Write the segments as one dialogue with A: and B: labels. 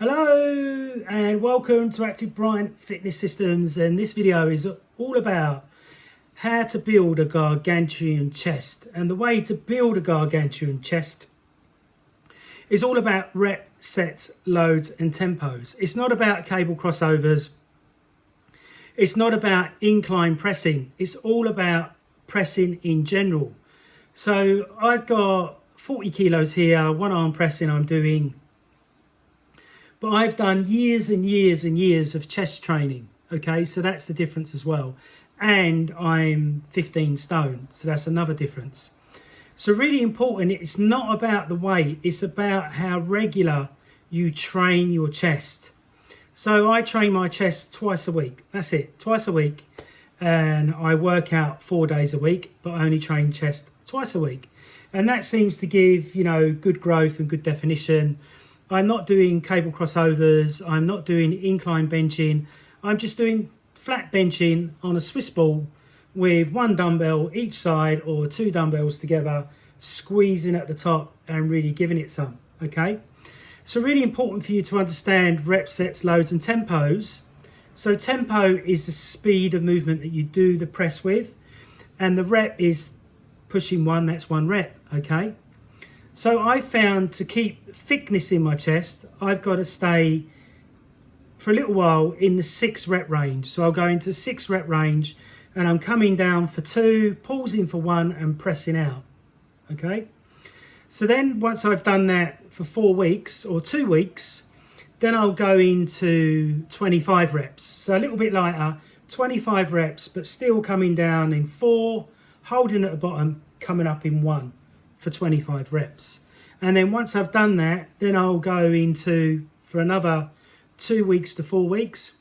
A: Hello and welcome to Active Bryant Fitness Systems, and this video is all about how to build a gargantuan chest. And the way to build a gargantuan chest is all about rep, sets, loads and tempos. It's not about cable crossovers, it's not about incline pressing, it's all about pressing in general. So I've got 40 kilos here, one arm pressing I'm doing. But I've done years and years and years of chest training, okay? So that's the difference as well. And I'm 15 stone, so that's another difference. So really important, it's not about the weight, it's about how regular you train your chest. So I train my chest twice a week, that's it, twice a week. And I work out 4 days a week, but I only train chest twice a week. And that seems to give, you know, good growth and good definition. I'm not doing cable crossovers, I'm not doing incline benching, I'm just doing flat benching on a Swiss ball with one dumbbell each side or two dumbbells together, squeezing at the top and really giving it some, okay? So really important for you to understand reps, sets, loads and tempos. So tempo is the speed of movement that you do the press with, and the rep is pushing one, that's one rep, okay? So I found to keep thickness in my chest, I've got to stay for a little while in the 6 rep range. So I'll go into 6 rep range and I'm coming down for 2, pausing for 1 and pressing out, okay? So then once I've done that for 4 weeks or 2 weeks, then I'll go into 25 reps. So a little bit lighter, 25 reps, but still coming down in 4, holding at the bottom, coming up in 1. For 25 reps. And then once I've done that, then I'll go into for another 2 weeks to 4 weeks.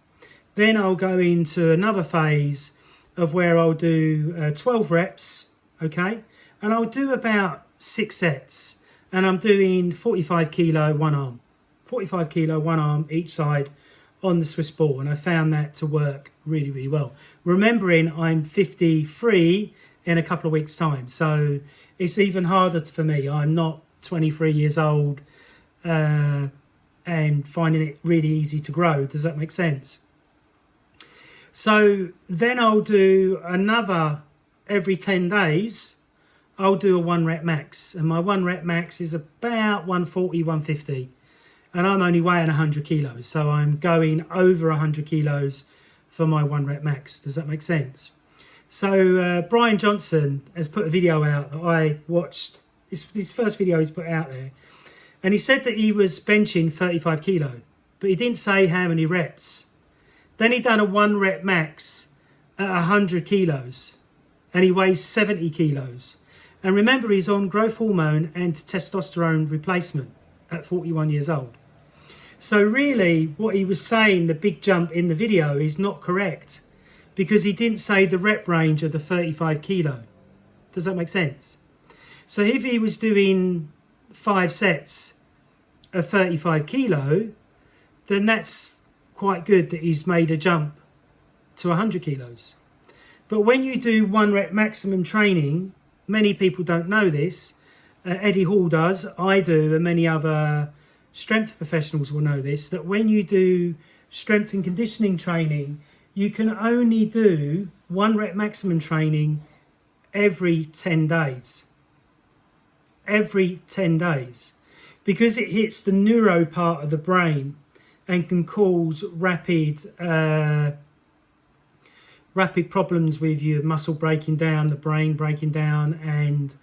A: Then I'll go into another phase of where I'll do 12 reps, okay? And I'll do about 6 sets. And I'm doing 45 kilo one arm. 45 kilo one arm each side on the Swiss ball. And I found that to work really, really well. Remembering I'm 53 in a couple of weeks' time. So it's even harder for me. I'm not 23 years old and finding it really easy to grow. Does that make sense? So then I'll do another, every 10 days, I'll do a 1 rep max. And my 1 rep max is about 140, 150. And I'm only weighing 100 kilos. So I'm going over 100 kilos for my 1 rep max. Does that make sense? So Brian Johnson has put a video out that I watched. It's his first video he's put out there. And he said that he was benching 35 kilo, but he didn't say how many reps. Then he done a 1 rep max at 100 kilos and he weighs 70 kilos. And remember, he's on growth hormone and testosterone replacement at 41 years old. So really what he was saying, the big jump in the video, is not correct, because he didn't say the rep range of the 35 kilo. Does that make sense? So if he was doing 5 sets of 35 kilo, then that's quite good that he's made a jump to 100 kilos. But when you do 1 rep maximum training, many people don't know this. Eddie Hall does, I do, and many other strength professionals will know this, that when you do strength and conditioning training, you can only do 1 rep maximum training every 10 days. Every 10 days. Because it hits the neuro part of the brain and can cause rapid problems with your muscle breaking down, the brain breaking down, and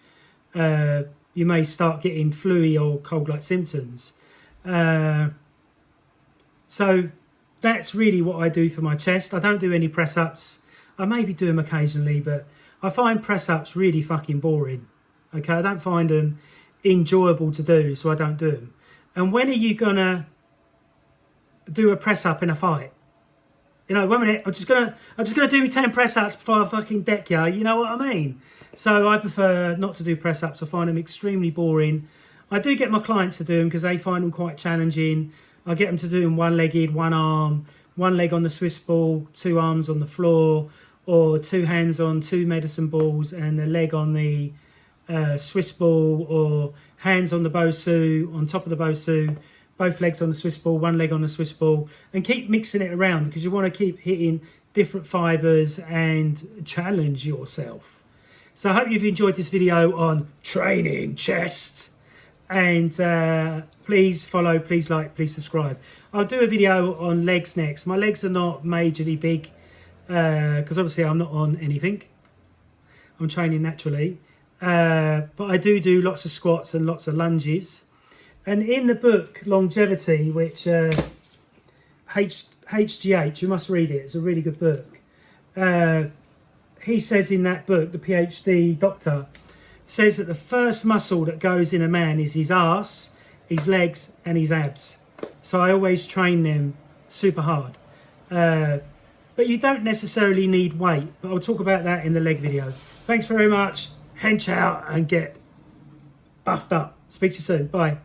A: you may start getting flu or cold-like symptoms. So that's really what I do for my chest. I don't do any press-ups. I maybe do them occasionally, but I find press-ups really fucking boring. Okay, I don't find them enjoyable to do, so I don't do them. And when are you gonna do a press-up in a fight? You know, 1 minute, I'm just gonna do me 10 press-ups before I fucking deck you. You know what I mean? So I prefer not to do press-ups. I find them extremely boring. I do get my clients to do them because they find them quite challenging. I get them to do them one-legged, one arm, 1 leg on the Swiss ball, 2 arms on the floor, or 2 hands on 2 medicine balls and a leg on the Swiss ball, or hands on the Bosu, on top of the Bosu, both legs on the Swiss ball, one leg on the Swiss ball, and keep mixing it around because you want to keep hitting different fibers and challenge yourself. So I hope you've enjoyed this video on training chest, and please follow, please like, please subscribe. I'll do a video on legs next. My legs are not majorly big because obviously I'm not on anything. I'm training naturally, but I do lots of squats and lots of lunges. And in the book Longevity, which HGH, you must read it, it's a really good book. He says in that book, the PhD doctor says that the first muscle that goes in a man is his arse, his legs and his abs. So I always train them super hard. But you don't necessarily need weight, but I'll talk about that in the leg video. Thanks very much. Hench out and get buffed up. Speak to you soon. Bye.